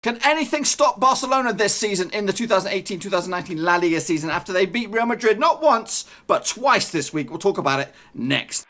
Can anything stop Barcelona this season in the 2018-2019 La Liga season after they beat Real Madrid not once, but twice this week? We'll talk about it next.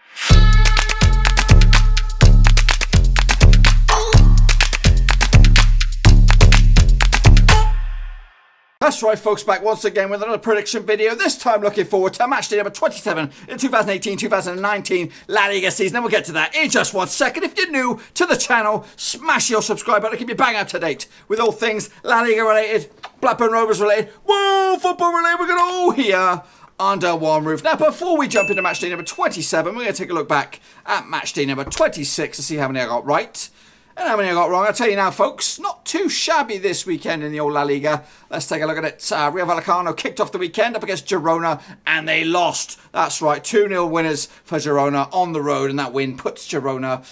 That's right, folks, back once again with another prediction video, this time looking forward to matchday number 27 in 2018-2019 La Liga season, and we'll get to that in just 1 second. If you're new to the channel, smash your subscribe button to keep you bang up to date with all things La Liga related, Blackburn Rovers related, football related. We're going to all here under one roof. Now, before we jump into matchday number 27, we're going to take a look back at matchday number 26 to see how many I got right and how many I got wrong. I'll tell you now, folks, not too shabby this weekend in the old La Liga. Let's take a look at it. Real Vallecano kicked off the weekend up against Girona, and they lost. That's right, 2-0 winners for Girona on the road, and that win puts Girona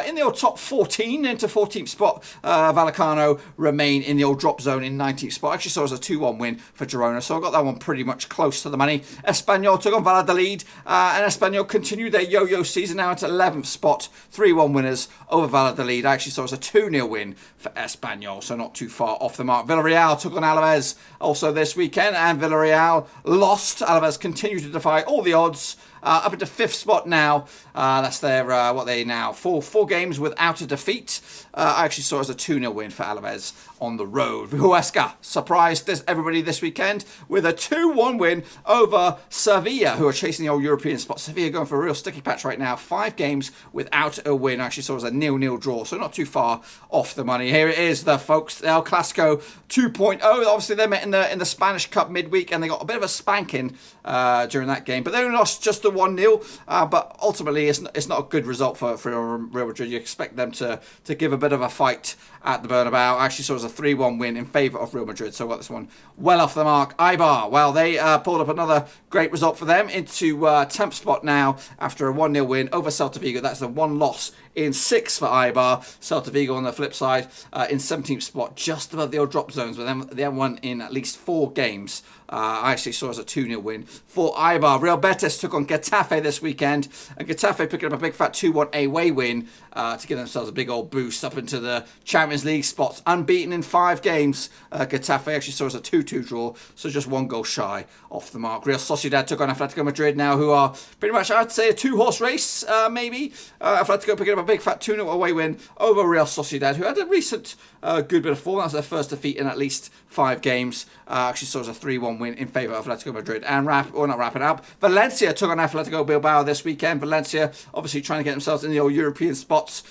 in the old top 14 into 14th spot. Vallecano remain in the old drop zone in 19th spot. Actually, so it was a 2-1 win for Girona, so I got that one pretty much close to the money. Espanyol took on Valladolid, and Espanyol continued their yo-yo season now into 11th spot. 3-1 winners over Valladolid. Actually, so it was a 2-0 win for Espanyol, so not too far off the mark. Villarreal took on Alavés also this weekend, and Villarreal lost. Alavés continue to defy all the odds. Up into 5th spot now. That's their, what they now, four games without a defeat. I actually saw it as a 2-0 win for Alavés on the road. Huesca surprised everybody this weekend with a 2-1 win over Sevilla, who are chasing the old European spot. Sevilla going for a real sticky patch right now. 5 games without a win. I actually saw it as a 0-0 draw, so not too far off the money. Here it is, the folks, El Clasico 2.0. Obviously, they met in the Spanish Cup midweek, and they got a bit of a spanking during that game. But they only lost just the 1-0, but ultimately it's not a good result for Real Madrid. You expect them to give a bit of a fight at the Bernabeu. Actually, so it was a 3-1 win in favour of Real Madrid, so I got this one well off the mark. Eibar, well, they pulled up another great result for them into 10th spot now after a 1-0 win over Celta Vigo. That's the one loss in 6 for Eibar. Celta Vigo on the flip side in 17th spot, just above the old drop zones, but then they haven't won in at least 4 games. I actually saw it as a 2-0 win for Eibar. Real Betis took on Getafe this weekend, and Getafe picking up a big fat 2-1 away win to give themselves a big old boost up into the Champions League spots. Unbeaten in 5 games. Getafe actually saw it as a 2-2 draw, so just 1 goal shy off the mark. Real Sociedad took on Atlético Madrid now, who are pretty much, I'd say, a 2-horse race, maybe. Atlético picking up a big fat 2-0 away win over Real Sociedad, who had a recent good bit of form. That was their first defeat in at least 5 games. Actually saw it as a 3-1 win in favour of Atletico Madrid. And not wrapping up, Valencia took on Atletico Bilbao this weekend. Valencia obviously trying to get themselves in the old European spots.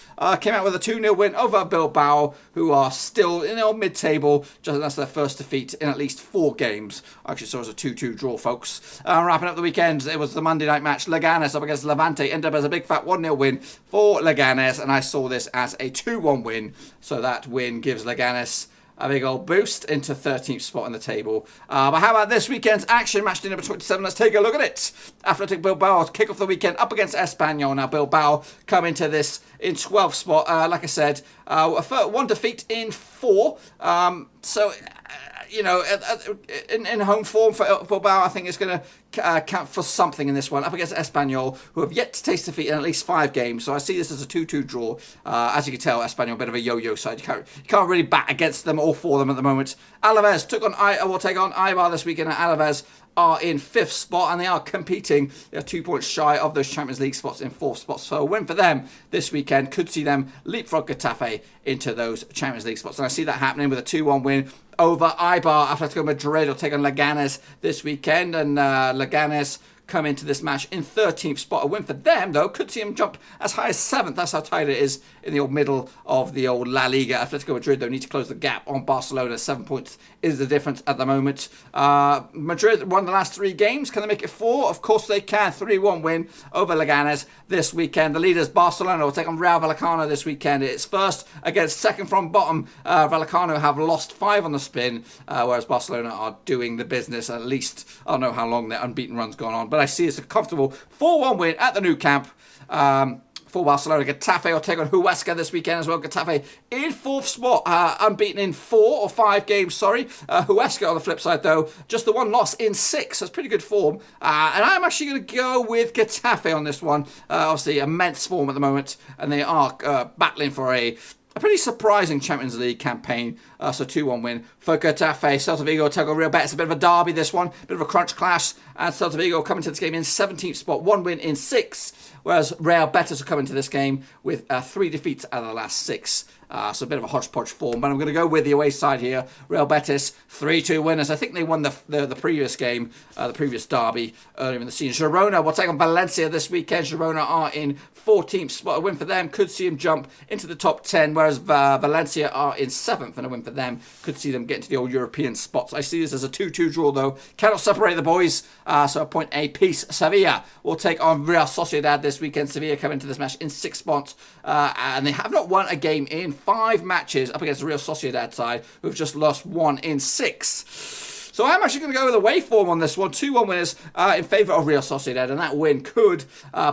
Came out with a 2-0 win over Bilbao, who are still in the old mid-table. Just that's their first defeat in at least 4 games. Actually saw it as a 2-2 draw, folks. Wrapping up the weekend, it was the Monday night match. Leganés up against Levante. Ended up as a big fat 1-0 win for Leganés, and I saw this as a 2-1 win. So that win gives Leganés a big old boost into 13th spot in the table. But how about this weekend's action? Match day number 27. Let's take a look at it. Athletic Bilbao kick off the weekend up against Espanyol. Now Bilbao come into this in 12th spot. Like I said, one defeat in 4. You know, in home form for Bilbao, I think it's going to count for something in this one. Up against Espanyol, who have yet to taste defeat in at least 5 games. So I see this as a 2-2 draw. As you can tell, Espanyol a bit of a yo-yo side. You can't really bat against them or for them at the moment. Alavés will take on Eibar this weekend. Alavés are in 5th spot, and they are competing. They're 2 points shy of those Champions League spots in 4th spot. So a win for them this weekend could see them leapfrog Getafe into those Champions League spots. And I see that happening with a 2-1 win over Eibar. Atletico Madrid will take on Leganés this weekend, and Leganés come into this match in 13th spot. A win for them, though, could see them jump as high as 7th. That's how tight it is in the old middle of the old La Liga. Atletico Madrid, though, need to close the gap on Barcelona. 7 points is the difference at the moment. Madrid won the last 3 games. Can they make it 4? Of course they can. 3-1 win over Leganés this weekend. The leaders, Barcelona, will take on Rayo Vallecano this weekend. It's first against second from bottom. Vallecano have lost 5 on the spin, whereas Barcelona are doing the business. At least, I don't know how long their unbeaten run's gone on, but I see it's a comfortable 4-1 win at the Nou Camp. For Barcelona. Getafe will take on Huesca this weekend as well. Getafe in 4th spot, unbeaten in 4 or 5 games, sorry. Huesca on the flip side, though, just the 1 loss in 6. That's pretty good form. And I'm actually going to go with Getafe on this one. Obviously, immense form at the moment, and they are battling for a a pretty surprising Champions League campaign. So 2-1 win for Getafe. Celta Vigo take on Real Betis. A bit of a derby this one. Bit of a crunch clash. And Celta Vigo coming to this game in 17th spot. 1 win in 6. Whereas Real Betis are coming to this game with 3 defeats out of the last 6. So a bit of a hodgepodge form. But I'm going to go with the away side here. Real Betis, 3-2 winners. I think they won the previous game, the previous derby earlier in the season. Girona will take on Valencia this weekend. Girona are in 14th spot. A win for them could see them jump into the top 10, whereas Valencia are in 7th, and a win for them could see them get into the old European spots. I see this as a 2-2 draw, though. Cannot separate the boys, so a point apiece. Sevilla will take on Real Sociedad this weekend. Sevilla come into this match in 6th spot, and they have not won a game in 5 matches up against the Real Sociedad side, who've just lost 1 in 6. So I'm actually going to go with away form on this one. 2-1 winners in favour of Real Sociedad, and that win could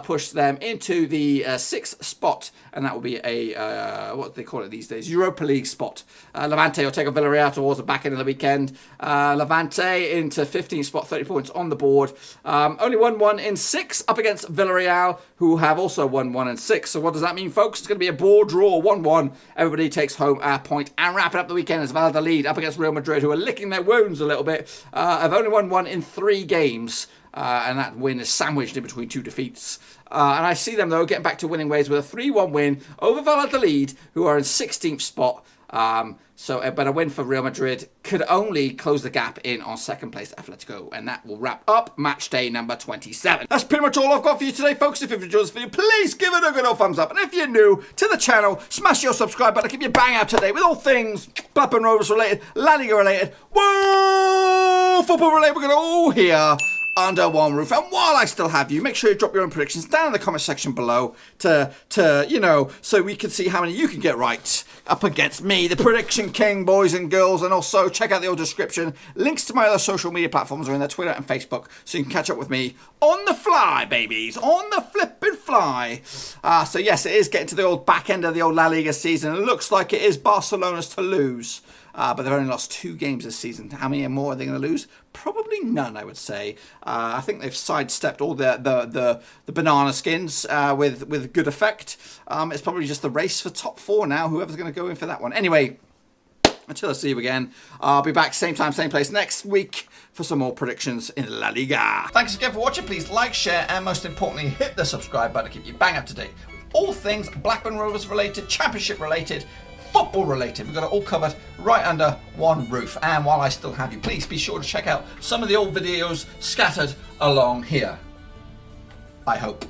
push them into the 6th spot, and that will be a, what do they call it these days? Europa League spot. Levante will take on Villarreal towards the back end of the weekend. Levante into 15th spot, 30 points on the board. Only won 1 in 6 up against Villarreal, who have also won 1 in 6. So what does that mean, folks? It's going to be a board draw, 1-1. Everybody takes home a point. And wrapping up the weekend is Valladolid up against Real Madrid, who are licking their wounds a little bit. I've only won 1 in 3 games, and that win is sandwiched in between 2 defeats. And I see them, though, getting back to winning ways with a 3-1 win over Valladolid, who are in 16th spot. But a win for Real Madrid could only close the gap in on 2nd place Atlético, and that will wrap up match day number 27. That's pretty much all I've got for you today, folks. If you've enjoyed this video, please give it a good old thumbs up. And if you're new to the channel, smash your subscribe button. Keep you bang up to date with all things Blackburn Rovers related, La Liga related, woo, football related. We're going to all hear under one roof. And while I still have you, make sure you drop your own predictions down in the comment section below to so we can see how many you can get right up against me, the prediction king, boys and girls. And also check out the old description. Links to my other social media platforms are in there, Twitter and Facebook, so you can catch up with me on the fly, babies, on the flipping fly. So yes, it is getting to the old back end of the old La Liga season. It looks like it is Barcelona's to lose. But they've only lost 2 games this season. How many more are they going to lose? Probably none, I would say. I think they've sidestepped all the banana skins with good effect. It's probably just the race for top 4 now, whoever's going to go in for that one. Anyway, until I see you again, I'll be back same time, same place next week for some more predictions in La Liga. Thanks again for watching. Please like, share, and most importantly, hit the subscribe button to keep you bang up to date with all things Blackburn Rovers related, Championship related, football related. We've got it all covered right under one roof. And while I still have you, please be sure to check out some of the old videos scattered along here. I hope.